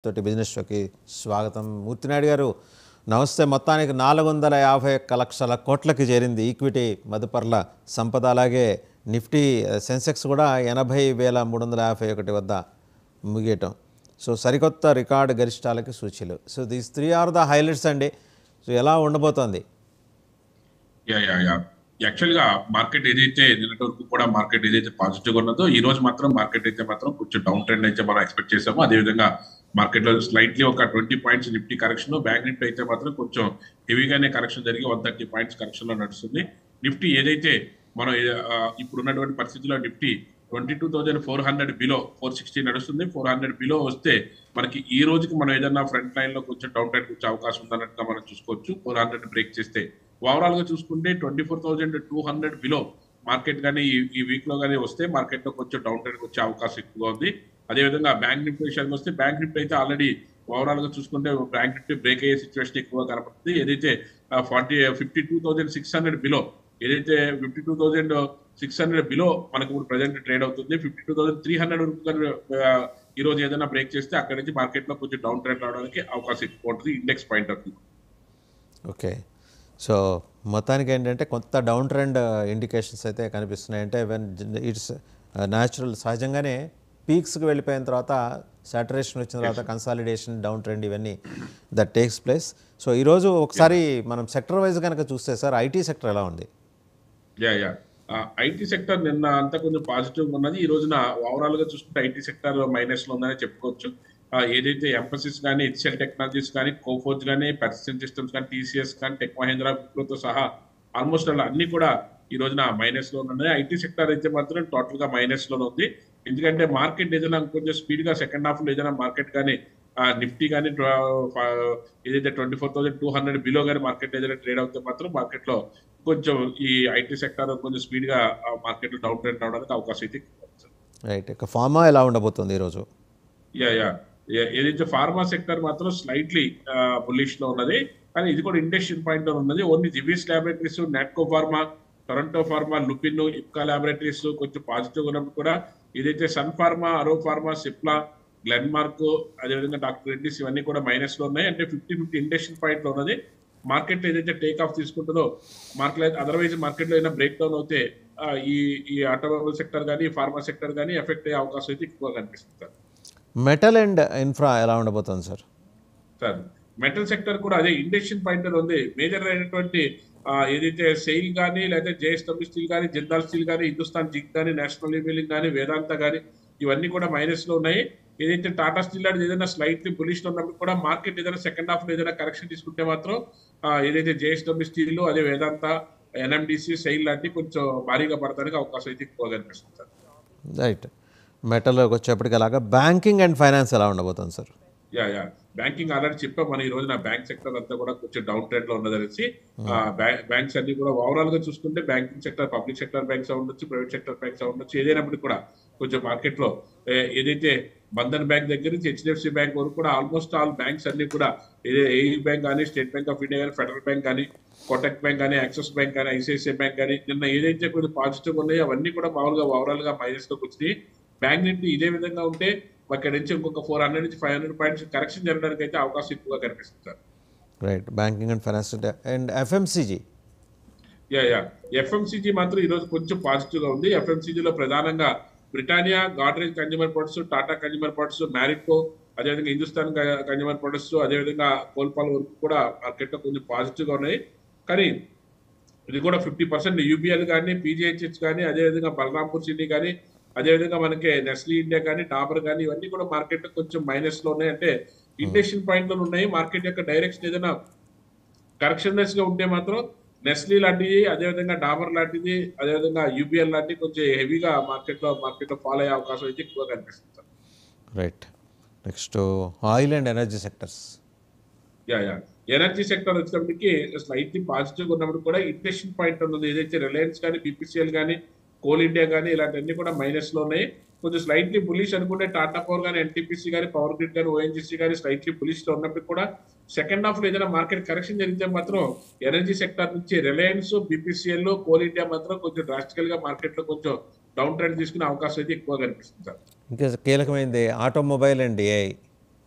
తోటి బిజినెస్ షోకి స్వాగతం. మూర్తినాయుడు గారు నమస్తే. మొత్తానికి 451 లక్షల కోట్లకి చేరింది ఈక్విటీ మదుపర్ల సంపద. అలాగే నిఫ్టీ సెన్సెక్స్ కూడా 80,351 వద్ద ముగియటం. సో సరికొత్త రికార్డు గరిష్టాలకి సూచీలు. So these 3 are the highlights అండి. సో ఎలా ఉండబోతోంది? యాక్చువల్గా మార్కెట్ ఏదైతే నిన్నటి వరకు కూడా మార్కెట్ ఏదైతే పాజిటివ్ ఉన్నదో ఈ రోజు మాత్రం మార్కెట్ అయితే మాత్రం కొంచెం డౌన్ ట్రెండ్ అయితే మనం ఎక్స్పెక్ట్ చేసాము. అదేవిధంగా మార్కెట్ లో స్లైట్లీ ఒక 20 points Nifty correction, bank Nifty అయితే మాత్రం కొంచెం హెవీగానే కరెక్షన్ జరిగి 130 పాయింట్స్ కరెక్షన్ లో నడుస్తుంది. నిఫ్టీ ఏదైతే మనం ఇప్పుడు ఉన్నటువంటి పరిస్థితుల్లో నిఫ్టీ 22,400 బిలో 460 నడుస్తుంది. 400 బిలో వస్తే మనకి ఈ రోజుకి మనం ఏదన్నా ఫ్రంట్ లైన్ లో కొంచెం డౌన్ ట్రెండ్ వచ్చే అవకాశం ఉందన్నట్టుగా మనం చూసుకోవచ్చు. 400 బ్రేక్ చేస్తే ఓవరాల్ గా చూసుకుంటే 24,200 బిలో మార్కెట్ కానీ ఈ వీక్ లో కానీ వస్తే మార్కెట్ లో కొంచెం డౌన్ ట్రెండ్ వచ్చే అవకాశం ఎక్కువగా ఉంది. అదేవిధంగా బ్యాంక్ నిఫ్టీ విషయానికి వస్తే బ్యాంక్ నిఫ్టీ అయితే ఆల్రెడీ ఓవరాల్ గా చూసుకుంటే బ్యాంక్ నిఫ్టీ బ్రేక్ అయ్యే సిచ్యువేషన్ ఎక్కువగా కనపడుతుంది. ఏదైతే 52,600 బిలో, ఏదైతే 52,600 బిలో మనకు ఇప్పుడు ప్రజెంట్ ట్రేడ్ అవుతుంది. 52,300 ఈ రోజు ఏదైనా బ్రేక్ చేస్తే అక్కడి నుంచి మార్కెట్ లో కొంచెం డౌన్ ట్రెండ్ రావడానికి అవకాశం ఎక్కువ ఉంటుంది index point of view. Okay. So మొత్తానికి ఏంటంటే కొంత డౌన్ ట్రెండ్ ఇండికేషన్స్ అయితే కనిపిస్తున్నాయి. అంటే వెన్ ఇట్స్ న్యాచురల్, సహజంగానే పీక్స్కి వెళ్ళిపోయిన తర్వాత సాచురేషన్ వచ్చిన తర్వాత కన్సాలిడేషన్, డౌన్ ట్రెండ్, ఇవన్నీ దట్ టేక్స్ ప్లేస్. సో ఈరోజు ఒకసారి మనం సెక్టర్ వైజ్ కనుక చూస్తే సార్, ఐటీ సెక్టర్ ఎలా ఉంది? ఐటీ సెక్టర్ నిన్న అంతా కొంచెం పాజిటివ్ ఉన్నది. ఈ రోజున ఓవరాల్ గా చూసుకుంటే ఐటీ సెక్టర్ మైనస్ లో ఉందని చెప్పుకోవచ్చు. ఏదైతే ఎంఫసిస్ కానీ, హెచ్సిఎల్ టెక్నాలజీస్ కానీ, కోఫోర్జ్ కానీ, పర్సిస్టెంట్ సిస్టమ్స్ కానీ, టీసీఎస్ కానీ, టెక్ మహేంద్ర, విప్రోతో సహా ఆల్మోస్ట్ అన్ని కూడా ఈ రోజున మైనస్ లో ఉన్నాయి. ఐటీ సెక్టర్ అయితే మాత్రం టోటల్ గా మైనస్ లో ఉంది. ఎందుకంటే మార్కెట్ ఏదైనా కొంచెం స్పీడ్ గా సెకండ్ హాఫ్ లో ఏదైనా మార్కెట్ కానీ నిఫ్టీ కానీ ఏదైతే 24,200 బిలో కానీ మార్కెట్ ఏదైనా ట్రేడ్ అవుతే మాత్రం మార్కెట్ లో కొంచెం ఈ ఐటీ సెక్టర్ కొంచెం స్పీడ్ గా మార్కెట్ లో డౌన్ ట్రెండ్ అవడానికి అవకాశం అయితే రైట్. ఇక ఫార్మా ఎలా ఉండబోతుంది ఈరోజు? ఏదైతే ఫార్మా సెక్టర్ మాత్రం స్లైట్లీ బుల్లిష్ లో ఉన్నది, కానీ ఇది కూడా ఇండస్ట్రియల్ పాయింట్ లో ఉన్నది. ఓన్లీ జివిస్ laboratories, Natco pharma, Torrent pharma, Lupin, Ipca laboratories కొంచెం పాజిటివ్ ఉన్నప్పుడు కూడా ఏదైతే సన్ ఫార్మా, అరో ఫార్మా, సిప్లా, గ్లెన్మార్క్, అదేవిధంగా డాక్టర్ రెడ్డిస్ ఇవన్నీ కూడా మైనస్ లో ఉన్నాయి. అంటే 50-50 ఇండస్ట్రియల్ పాయింట్ లో ఉన్నది. మార్కెట్ ఏదైతే టేక్ ఆఫ్ తీసుకుంటుందో మార్కెట్, అదర్వైజ్ మార్కెట్ లో ఏదైనా బ్రేక్ డౌన్ అవుతే ఈ ఆటోమొబైల్ సెక్టర్ కానీ, ఫార్మా సెక్టర్ కానీ ఎఫెక్ట్ అయ్యే అవకాశం అయితే ఎక్కువగా కనిపిస్తుంది. మెటల్ అండ్ ఇన్ఫ్రా ఎలా ఉండబోతుంది సార్? మెటల్ సెక్టర్ కూడా అదే ఇండస్ట్రియల్ పాయింట్ ఉంది. మేజర్ అయినటువంటి ఏదైతే సెయిల్ కానీ, లేదా జేఎస్డబ్ల్యూ స్టీల్ కానీ, జిందాల్ స్టీల్ కానీ, హిందుస్థాన్ జింక్ కానీ, నేషనల్ లీవిలింగ్ కానీ, వేదాంత కానీ ఇవన్నీ కూడా మైనస్ లో ఉన్నాయి. ఏదైతే టాటా స్టీల్ లాంటి ఏదైనా స్లైట్లీ బులిష్ ఉన్నప్పుడు కూడా మార్కెట్ ఏదైనా సెకండ్ హాఫ్ లో ఏదైనా కరెక్షన్ తీసుకుంటే మాత్రం ఏదైతే జేఎస్డబ్ల్యూ స్టీల్, అదే వేదాంత, ఎన్ఎండిసి, సెయిల్ లాంటి కొంచెం భారీగా పడటానికి అవకాశం అయితే ఎక్కువగా కనిపిస్తుంది. రైట్. మెటల్లోకి వచ్చేప్పటికి అలాగా బ్యాంకింగ్ అండ్ ఫైనాన్స్ ఎలా ఉండబోతుంది సార్? బ్యాంకింగ్ ఆల్రెడీ చెప్పాం మనం. ఈ రోజున బ్యాంక్ సెక్టర్ అంతా కూడా కొంచెం డౌన్ ట్రెండ్ లో ఉన్నదనేసి. బ్యాంక్స్ అన్ని కూడా ఓవరాల్ గా చూసుకుంటే banking sector, public sector banks ఉండొచ్చు, ప్రైవేట్ సెక్టర్ బ్యాంక్స్ ఉండొచ్చు, ఏదైనప్పటికీ కూడా కొంచెం మార్కెట్ లో ఏదైతే బంధన్ బ్యాంక్ దగ్గర నుంచి హెచ్డిఎఫ్సి బ్యాంక్ వరకు కూడా ఆల్మోస్ట్ ఆల్ బ్యాంక్స్ అన్ని కూడా ఏఈ బ్యాంక్ కానీ, స్టేట్ బ్యాంక్ ఆఫ్ ఇండియా కానీ, ఫెడరల్ బ్యాంక్ కానీ, కోటక్ బ్యాంక్ కానీ, యాక్సిస్ బ్యాంక్ కానీ, ఐసిఐసిఐ బ్యాంక్ కానీ నిన్న ఏదైతే కొంచెం పాజిటివ్ ఉన్నాయో అవన్నీ కూడా మామూలుగా ఓవరాల్ గా మైనస్ లోకి వచ్చినాయి. బ్యాంక్ నిఫ్టీ ఇదే విధంగా ఉంటే అక్కడి నుంచి ఇంకొక 400 నుంచి 500 పాయింట్స్ కరెక్షన్ జరగడానికి అయితే అవకాశం ఎక్కువగా కనిపిస్తుంది sir. Right. Banking and finance and FMCG. FMCG మాత్రం ఈ రోజు కొంచెం పాజిటివ్ గా ఉంది. ఎఫ్ఎంసీజీలో ప్రధానంగా Britannia, Godrej consumer products, Tata consumer products, Marico, అదేవిధంగా హిందుస్థాన్ కన్జ్యూమర్ ప్రొడక్ట్స్, అదేవిధంగా కోల్పాల్ వరకు కూడా మార్కెట్ లో కొంచెం పాజిటివ్ గా ఉన్నాయి. కానీ ఇది కూడా 50% యూబీఎల్ కానీ, పీజీహెచ్హెచ్ కానీ, అదేవిధంగా బలరాంపూర్ సిటీ కానీ, అదేవిధంగా మనకి నెస్లీ ఇండియా కానీ, డాబర్ కానీ ఇవన్నీ కూడా మార్కెట్ లో కొంచెం మైనస్ లో ఉన్నాయి. అంటే ఇండస్ట్రియల్ పాయింట్ లో ఉన్నాయి. మార్కెట్ యొక్క డైరెక్షన్ ఏదైనా కరెక్షన్నెస్ గా ఉంటే మాత్రం నెస్లీ లాంటిది, అదేవిధంగా డాబర్ లాంటిది, అదేవిధంగా యూబీఎల్ లాంటివి కొంచెం హెవీగా మార్కెట్ లో ఫాలో అయ్యే అవకాశం అయితే ఎక్కువగా కనిపిస్తుంది. Right. Next oil and energy sectors. Energy sector వచ్చినప్పటికీ స్లైట్లీ పాజిటివ్ ఉన్నప్పుడు కూడా ఇండస్ట్రియల్ పాయింట్ ఉన్నది. ఏదైతే రిలయన్స్ కానీ, బీపీసీఎల్ కానీ, కోల్ ఇండియా కానీ ఇలాంటివన్నీ కూడా మైనస్ లో ఉన్నాయి. కొంచెం స్లైట్లీ బులిష్ అనుకుంటే టాటా పవర్ కానీ, ఎన్టీపీసీ కానీ, పవర్ గ్రిడ్ కానీ, ఓఎన్జీసీ కానీ స్లైట్లీ బులిష్ లో ఉన్నప్పుడు కూడా సెకండ్ హాఫ్ లో ఏదైనా మార్కెట్ కరెక్షన్ జరిగితే మాత్రం ఎనర్జీ సెక్టర్ నుంచి రిలయన్స్, బీపీసీఎల్, కోల్ ఇండియా మాత్రం కొంచెం డ్రాస్టికల్ గా మార్కెట్ లో కొంచెం డౌన్ ట్రెండ్ తీసుకునే అవకాశం అయితే ఎక్కువ కనిపిస్తుంది సార్. ఇంకా కీలకమైనది automobile and AI.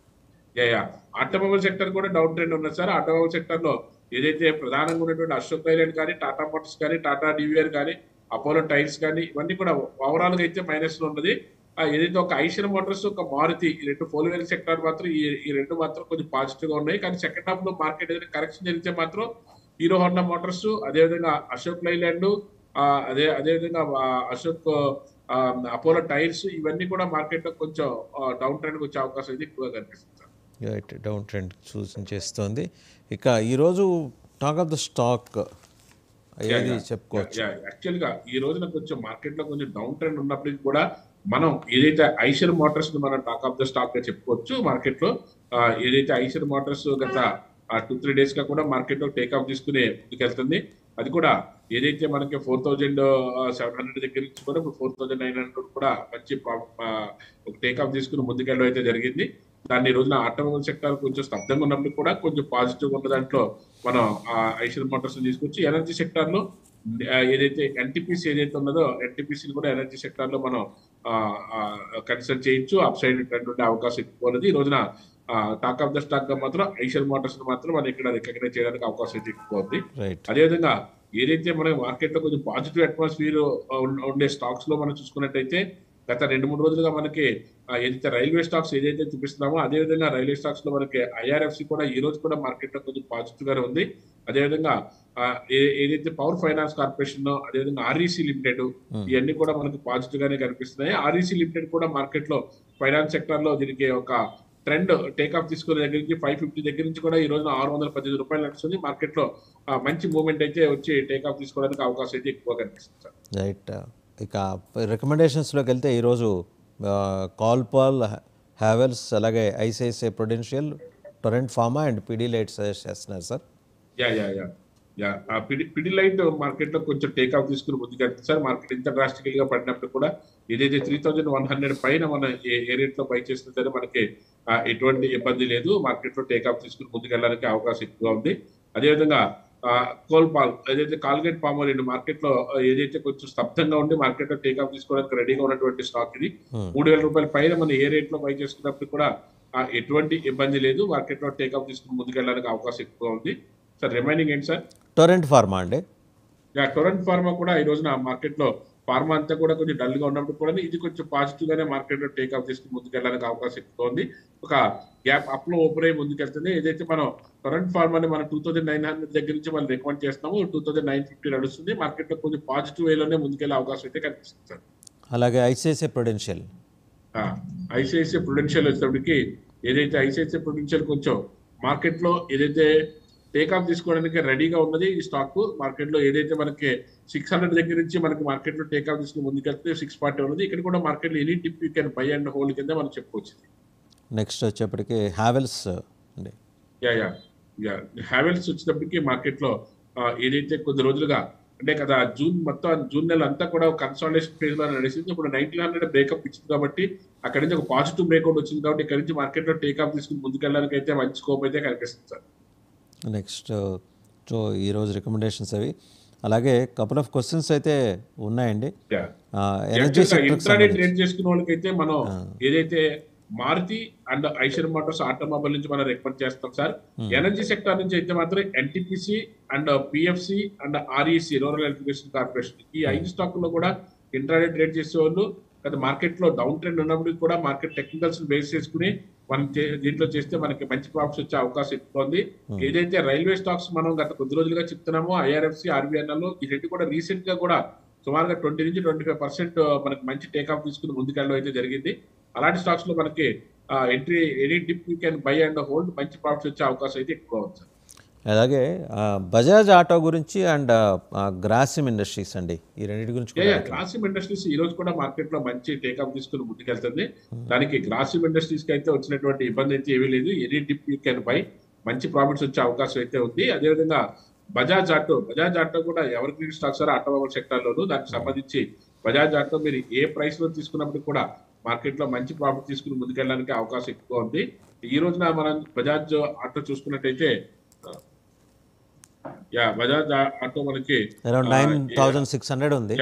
Yeah automobile sector కూడా డౌన్ ట్రెండ్ ఉన్నది సార్. ఆటోమొబైల్ సెక్టర్ లో ఏదైతే ప్రధానంగా ఉన్నటువంటి అశోక్ లైలాండ్ కానీ, టాటా మోటార్స్ కానీ, టాటా డివిఆర్ కానీ, అపోలో టైర్స్ కానీ ఇవన్నీ కూడా ఓవరాల్ గా అయితే మైనస్ లో ఉన్నది. ఏదైతే ఒక ఐషర్ మోటార్స్, ఒక మారుతి ఈ రెండు ఫోర్ వీలర్ సెక్టర్ మాత్రం ఈ రెండు మాత్రం కొంచెం పాజిటివ్ గా ఉన్నాయి. కానీ సెకండ్ హాఫ్ లో మార్కెట్ ఏదైనా కరెక్షన్ జరిగితే మాత్రం హీరో హోండా మోటార్స్, అదేవిధంగా అశోక్ లైలాండ్, అదేవిధంగా అశోక్ అపోలో టైర్స్ ఇవన్నీ కూడా మార్కెట్ లో కొంచెం డౌన్ ట్రెండ్ వచ్చే అవకాశం అయితే ఎక్కువగా కనిపిస్తుంది సార్. రైట్, డౌన్ ట్రెండ్ సూచించేస్తోంది. ఇక ఈరోజు టాక్ ఆఫ్ ద స్టాక్ ఏది చెప్పుకోవచ్చు? యాక్చువల్ గా ఈ రోజున కొంచెం మార్కెట్ లో కొంచెం డౌన్ ట్రెండ్ ఉన్నప్పటికీ కూడా మనం ఏదైతే ఐషర్ మోటార్స్ ని మనం టాక్ ఆఫ్ ద స్టాక్ గా చెప్పుకోవచ్చు మార్కెట్ లో. ఏదైతే ఐషర్ మోటార్స్ గత 2-3 డేస్ గా కూడా మార్కెట్ లో టేక్ ఆఫ్ తీసుకునే ముందుకెళ్తుంది. అది కూడా ఏదైతే మనకి 4700 దగ్గర నుంచి కూడా ఇప్పుడు 4900 కూడా మంచి ఒక టేక్ ఆఫ్ తీసుకుని ముందుకెళ్ళడం అయితే జరిగింది. దాన్ని ఈ రోజున ఆటోమొబైల్ సెక్టర్ కొంచెం స్తబ్దంగా ఉన్నప్పుడు కూడా కొంచెం పాజిటివ్ ఉన్న దాంట్లో మనం ఐషర్ మోటార్స్ తీసుకొచ్చి ఎనర్జీ సెక్టర్ లో ఏదైతే ఎన్టీపీసీ ఏదైతే ఉన్నదో ఎన్టీపీసీ కూడా ఎనర్జీ సెక్టర్ లో మనం కన్సిడర్ చేయొచ్చు. అప్ సైడ్ ట్రెండ్ ఉండే అవకాశం ఎక్కువ ఉన్నది. ఈ రోజున టాక్ ఆఫ్ ద స్టాక్ గా మాత్రం ఐషర్ మోటార్స్ మాత్రం మనం ఇక్కడ రికగ్నైజ్ చేయడానికి అవకాశం అయితే ఎక్కువ ఉంది. అదేవిధంగా ఏదైతే మన మార్కెట్ లో కొంచెం పాజిటివ్ అట్మాస్ఫియర్ ఉండే స్టాక్స్ లో మనం చూసుకున్నట్టయితే గత 2-3 రోజులుగా మనకి ఏదైతే రైల్వే స్టాక్స్ ఏదైతే చూపిస్తున్నామో అదేవిధంగా రైల్వే స్టాక్స్ లో మనకి ఐఆర్ఎఫ్సి కూడా ఈ రోజు కూడా మార్కెట్ లో కొంచెం పాజిటివ్ గానే ఉంది. అదేవిధంగా ఏదైతే పవర్ ఫైనాన్స్ కార్పొరేషన్, అదేవిధంగా ఆర్ఈసీ లిమిటెడ్ ఇవన్నీ కూడా మనకు పాజిటివ్ గానే కనిపిస్తున్నాయి. ఆర్ఈసీ లిమిటెడ్ కూడా మార్కెట్ లో ఫైనాన్స్ సెక్టర్ లో దీనికి ఒక ట్రెండ్ టేక్ ఆఫ్ తీసుకునే దగ్గర నుంచి 550 దగ్గర నుంచి కూడా ఈ రోజున 618 రూపాయలు నడుస్తుంది. మార్కెట్ లో మంచి మూవ్మెంట్ అయితే వచ్చి టేక్ ఆఫ్ తీసుకోవడానికి అవకాశం అయితే ఎక్కువ కనిపిస్తుంది సార్. రైట్, ఇక రికమెండేషన్స్లోకి వెళ్తే ఈరోజు కాల్పాల్, హ్యావెల్స్, అలాగే ICICI Prudential, Torrent pharma and Pidilite suggest చేస్తున్నారు సార్. పిడిలైట్ మార్కెట్ లో కొంచెం టేక్ ఆఫ్ తీసుకుని ముందుకెళ్తుంది సార్. మార్కెట్ ఇంత డ్రాస్టికల్ గా పడినప్పుడు కూడా ఏదైతే 3100 పైన మన ఏ రేట్ లో బై చేసినా సరే మనకి ఎటువంటి ఇబ్బంది లేదు. మార్కెట్ లో టేక్ ఆఫ్ తీసుకుని ముందుకెళ్ళడానికి అవకాశం ఎక్కువ ఉంది. అదేవిధంగా కోల్పాల్ ఏదైతే కాల్గేట్ పామర్ మార్కెట్ లో ఏదైతే కొంచెం స్తబ్దంగా ఉండి మార్కెట్ లో టేక్ ఆఫ్ తీసుకోవడానికి రెడీగా ఉన్నటువంటి స్టాక్ ఇది. 3000 రూపాయల పైన మనం ఏ రేట్ లో బై చేసుకున్నప్పుడు కూడా ఎటువంటి ఇబ్బంది లేదు. మార్కెట్ లో టేక్ ఆఫ్ తీసుకుని ముందుకెళ్ళడానికి అవకాశం ఎక్కువ ఉంది సార్. రిమైనింగ్ ఏంటి సార్? టొరెంట్ ఫార్మా అండి. టొరెంట్ ఫార్మా కూడా ఈ రోజున మార్కెట్ లో ఫార్మా అంతా కూడా కొంచెం డల్ గా ఉన్నప్పుడు కూడా ఇది కొంచెం పాజిటివ్ గానే మార్కెట్ లో టేక్ ఆఫ్ తీసుకుని ముందుకెళ్ళడానికి అవకాశం ఎక్కువ ఉంది. ఒక గ్యాప్ అప్ లో ఓపెన్ అయ్యి ముందుకెళ్తుంది. ఏదైతే మనం టొరెంట్ ఫార్మాని మనం 2900 దగ్గర నుంచి మనం రికమెండ్ చేస్తున్నాము, 2950 నడుస్తుంది. మార్కెట్ లో కొంచెం పాజిటివ్ వేలోనే ముందుకెళ్ళే అవకాశం అయితే కనిపిస్తుంది సార్. అలాగే ఐసిఐసిఐ ప్రుడెన్షియల్ వచ్చేటప్పటికి ఏదైతే ఐసిఐసిఐ ప్రుడెన్షియల్ కొంచెం మార్కెట్ లో ఏదైతే టేక్ ఆఫ్ తీసుకోవడానికి రెడీగా ఉన్నది ఈ స్టాక్. మార్కెట్ లో ఏదైతే మనకి 600 దగ్గర నుంచి మనకి మార్కెట్ లో టేక్ ఆఫ్ తీసుకుని ముందుకెళ్తే 640 ఉన్నది. ఇక్కడ కూడా మార్కెట్ లో any tip you can by and hold కింద మనం చెప్పుకోవచ్చు. నెక్స్ట్ వచ్చేప్పటికి హ్యావెల్స్ అండి. హ్యావెల్స్ వచ్చేటప్పటికి మార్కెట్ లో ఏదైతే కొద్ది రోజులుగా అంటే కదా జూన్ నెల అంతా కూడా కన్సాలిడేషన్ ఫేజ్ లో నడిచింది. ఇప్పుడు 1900 బ్రేకప్ ఇచ్చింది కాబట్టి అక్కడ నుంచి ఒక పాజిటివ్ బ్రేక్అవుట్ వచ్చింది కాబట్టి ఇక్కడ నుంచి మార్కెట్ లో టేక్ ఆఫ్ తీసుకుని ముందుకెళ్ళడానికి అయితే మంచి స్కోప్ అయితే కనిపిస్తుంది సార్. నెక్స్ట్ సో ఈరోజు రికమెండేషన్స్ అవి. అలాగే కపుల్ ఆఫ్ క్వశ్చన్స్ అయితే ఉన్నాయండి. ఇంట్రాడే ట్రేడ్ చేసుకునే వాళ్ళకైతే మనం ఏదైతే Maruti and Eicher motors automobile నుంచి మనం రికమెండ్ చేస్తాం సార్. ఎనర్జీ సెక్టర్ నుంచి అయితే మాత్రం NTPC and PFC and REC rural electrification corporation ఈ 5 స్టాక్ లో కూడా ఇంట్రాడే ట్రేడ్ చేసే వాళ్ళు గత మార్కెట్ లో డౌన్ ట్రెండ్ ఉన్నప్పుడు కూడా మార్కెట్ టెక్నికల్స్ బేస్ చేసుకుని మనం దీంట్లో చేస్తే మనకి మంచి ప్రాఫిట్స్ వచ్చే అవకాశం ఎక్కువ ఉంది. ఏదైతే రైల్వే స్టాక్స్ మనం గత కొద్ది రోజులుగా చెప్తున్నామో ఐఆర్ఎఫ్సి, ఆర్బీఎన్ఎల్ ఈ రెండు కూడా రీసెంట్ గా కూడా సుమారుగా 20 నుంచి 25% మనకి మంచి టేక్ ఆఫ్ తీసుకుని ముందుకెళ్ళడం అయితే జరిగింది. అలాంటి స్టాక్స్ లో మనకి entry any dip you can by and hold మంచి ప్రాఫిట్స్ వచ్చే అవకాశం అయితే ఎక్కువ ఉంది. అలాగే బజాజ్ ఆటో గురించి అండ్ గ్రాసిమ్ ఇండస్ట్రీస్ అండి, ఈ రెండింటి గురించి. గ్రాసిమ్ ఇండస్ట్రీస్ ఈ రోజు కూడా మార్కెట్ లో మంచి టేక్ ఆఫ్ తీసుకుని ముందుకెళ్తుంది. దానికి గ్రాసిమ్ ఇండస్ట్రీస్ కి అయితే వచ్చినటువంటి ఇబ్బంది అయితే ఏమీ లేదు. Any dip you can buy మంచి ప్రాఫిట్స్ వచ్చే అవకాశం అయితే ఉంది. అదేవిధంగా బజాజ్ ఆటో కూడా evergreen stocks automobile sector లోను దానికి సంబంధించి బజాజ్ ఆటో మీరు ఏ ప్రైస్ లో తీసుకున్నప్పుడు కూడా మార్కెట్ లో మంచి ప్రాఫిట్ తీసుకుని ముందుకెళ్ళడానికి అవకాశం ఎక్కువ ఉంది. ఈ రోజున మనం బజాజ్ ఆటో చూసుకున్నట్టయితే బజాజ్ ఆటో మనకి అరౌండ్ 9600 ఉంది.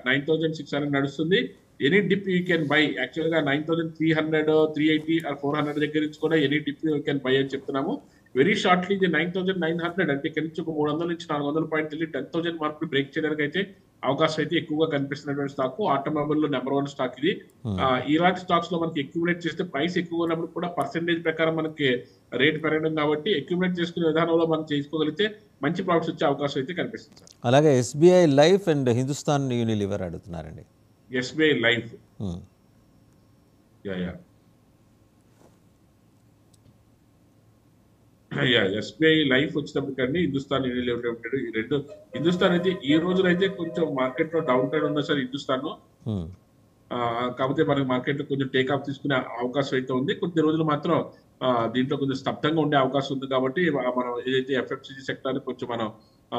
9600 నడుస్తుంది. Any dip you can by. యాక్చువల్గా 9300, 380 ఆర్ 400 దగ్గర నుంచి కూడా any dip you can by అని చెప్తున్నాము. వెరీ షార్ట్లీ ఇది 9900 అంటే ఇక్కడ నుంచి ఒక 300 నుంచి 400 పాయింట్ వెళ్ళి 10,000 మార్కులు బ్రేక్ చేయడానికి అయితే అవకాశం అయితే ఎక్కువగా కనిపిస్తున్నటువంటి స్టాక్. ఆటోమొబైల్ లో నెంబర్ 1 స్టాక్ ఇది. ఇలాంటి స్టాక్స్ లో మనకి అక్యుములేట్ చేస్తే ప్రైస్ ఎక్కువ ఉన్నప్పుడు కూడా పర్సెంటేజ్ ప్రకారం మనకి రేట్ పెరగడం కాబట్టి అక్యుములేట్ చేసుకునే విధానంలో మనం చేసుకోగలిగితే మంచి ప్రాఫిట్స్ వచ్చే అవకాశం అయితే కనిపిస్తుంది సార్. అలాగే SBI life and Hindustan Unilever అడుగుతున్నారండి. ఎస్బీఐ లైఫ్ ఎస్బీఐ లైఫ్ వచ్చినప్పటికండి హిందుస్థాన్ యూనిలివర్ లిమిటెడ్ ఈ రెండు. హిందుస్థాన్ అయితే ఈ రోజున అయితే కొంచెం మార్కెట్ లో డౌన్ ట్రెండ్ ఉంది సార్ హిందుస్థాన్. కాకపోతే మనకి మార్కెట్ లో కొంచెం టేక్ ఆఫ్ తీసుకునే అవకాశం అయితే ఉంది. కొద్ది రోజులు మాత్రం దీంట్లో కొంచెం స్తబ్దంగా ఉండే అవకాశం ఉంది కాబట్టి మనం ఏదైతే ఎఫ్ఎఫ్సిజి సెక్టర్ కొంచెం మనం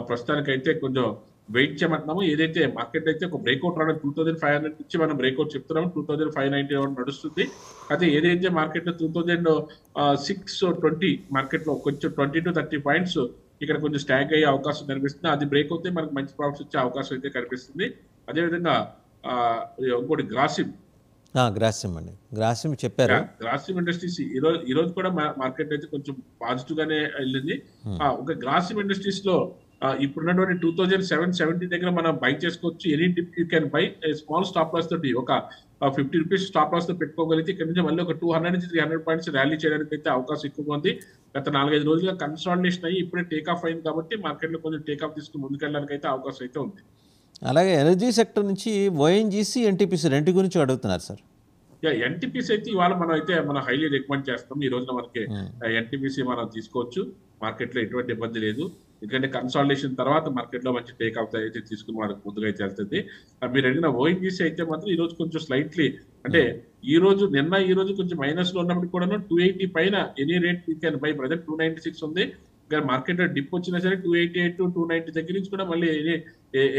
ప్రస్తుతానికైతే కొంచెం వెయిట్ చేయమంటున్నాము. ఏదైతే మార్కెట్ అయితే ఒక బ్రేక్అవుట్ రావడం 2500 నుంచి మనం బ్రేక్అవుట్ చెప్తున్నాము. 2590 నడుస్తుంది. అయితే ఏదైతే మార్కెట్ లో 2620 మార్కెట్ లో కొంచెం 20 to 30 పాయింట్స్ ఇక్కడ కొంచెం స్టాక్ అయ్యే అవకాశం కనిపిస్తుంది. అది బ్రేక్ అవుతే మనకు మంచి ప్రాఫిట్స్ వచ్చే అవకాశం అయితే కనిపిస్తుంది. అదేవిధంగా ఇంకోటి గ్రాసిమ్ అండి, గ్రాసిమ్ చెప్పారు. గ్రాసిమ్ ఇండస్ట్రీస్ ఈ రోజు కూడా మార్కెట్ అయితే కొంచెం పాజిటివ్ గానే వెళ్ళింది. ఒక గ్రాసిమ్ ఇండస్ట్రీస్ లో ఇప్పుడున్నటువంటి 2770 దగ్గర మనం బై చేసుకోవచ్చు. Any dip you can buy. Small stop loss తోటి ఒక 50 రూపీస్ స్టాప్ లాస్ తో పెట్టుకోగలిగితే ఇక్కడ నుంచి మళ్ళీ ఒక 200 నుంచి 300 పాయింట్స్ ర్యాలీ చేయడానికి అయితే అవకాశం ఎక్కువగా ఉంది. గత 4-5 రోజులుగా కన్సాలిడేషన్ అయ్యి ఇప్పుడే టేక్ ఆఫ్ అయింది కాబట్టి మార్కెట్ లో కొంచెం టేక్ ఆఫ్ తీసుకుని ముందుకెళ్ళడానికి అయితే అవకాశం అయితే ఉంది. అలాగే ఎనర్జీ సెక్టర్ నుంచి ఓఎన్జీసీ, ఎన్టీపీసీ రెంటి గురించి అడుగుతున్నారు సార్. ఎన్టీపీసీ అయితే ఇవాళ మనం హైలీ రికమెండ్ చేస్తాం. ఈ రోజున మనకి ఎన్టీపీసీ మనం తీసుకోవచ్చు. మార్కెట్ లో ఎటువంటి ఇబ్బంది లేదు. ఎందుకంటే కన్సాలిడేషన్ తర్వాత మార్కెట్ లో మంచి టేక్ ఆఫ్ అయితే తీసుకుని మనకు ముందుగా అయితే వెళ్తుంది. మీరు అడిగిన ఓఎన్జీసీ అయితే మాత్రం ఈ రోజు కొంచెం స్లైట్లీ అంటే ఈ రోజు కొంచెం మైనస్ లో ఉన్నప్పుడు కూడా 280 పైన any rate you can by. Present 296 ఉంది. ఇంకా మార్కెట్ లో డిప్ వచ్చినా సరే 288 to 290 దగ్గర నుంచి కూడా మళ్ళీ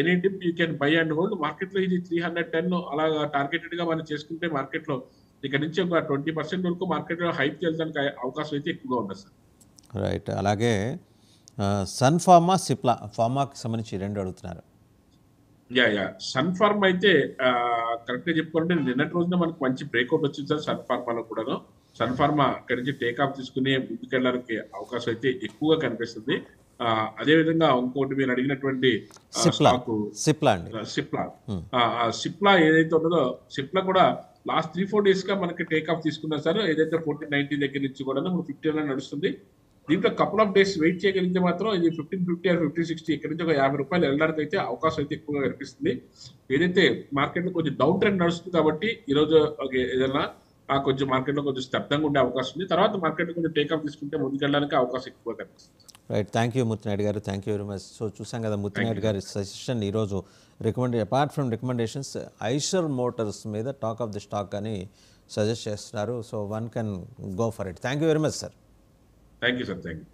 any dip you can by and hold. Market లో ఇది 310 అలా టార్గెటెడ్ గా మనం చేసుకుంటే మార్కెట్ లో ఇక్కడ నుంచి ఒక 20% వరకు మార్కెట్ లో హైప్ చేయడానికి అవకాశం అయితే ఎక్కువగా ఉంది సార్. రైట్. అలాగే సన్ ఫార్మా, సిప్లా ఫార్మాకి సంబంధించి రెండు అడుగుతున్నారు. సన్ ఫార్మా అయితే కరెక్ట్ గా చెప్పుకుంటే నిన్నటి రోజున మనకు మంచి బ్రేక్అవుట్ వచ్చింది సార్. సన్ ఫార్మాలో కూడాను సన్ ఫార్మా ఇక్కడ నుంచి టేక్ ఆఫ్ తీసుకుని ముందుకెళ్ళడానికి అవకాశం అయితే ఎక్కువగా కనిపిస్తుంది. అదేవిధంగా ఇంకోటి మీరు అడిగినటువంటి సిప్లా ఏదైతే ఉన్నదో సిప్లా కూడా లాస్ట్ 3-4 days గా మనకి టేక్ ఆఫ్ తీసుకున్నారు సార్. ఏదైతే 1490 దగ్గర నుంచి కూడా 15 నడుస్తుంది. దీంట్లో కపుల్ ఆఫ్ డేస్ వెయిట్ చేయగలిగితే మాత్రం ఇది 1550 ఆర్ 1560 ఇక్కడ నుంచి ఒక 50 రూపాయలు వెళ్ళడానికి అయితే అవకాశం అయితే ఎక్కువగా కనిపిస్తుంది. ఏదైతే మార్కెట్ లో కొంచెం డౌన్ ట్రెండ్ నడుస్తుంది కాబట్టి ఈ రోజు ఏదైనా కొంచెం మార్కెట్ లో కొంచెం స్తబ్దంగా ఉండే అవకాశం ఉంది. తర్వాత మార్కెట్ లో కొంచెం టేక్ ఆఫ్ తీసుకుంటే ముందుకెళ్ళడానికి అవకాశం ఎక్కువ కనిపిస్తుంది. రైట్. థ్యాంక్ యూ మూర్తినాయుడు గారు. Thank you very much. So చూసాం కదా మూర్తినాయుడు గారి సజెషన్ ఈరోజు apart from recommendations Eicher Motors మీద టాక్ ఆఫ్ ది స్టాక్ అని సజెస్ట్ చేస్తున్నారు. So one can go for it. Thank you very much sir. Thank you sir. Thank you.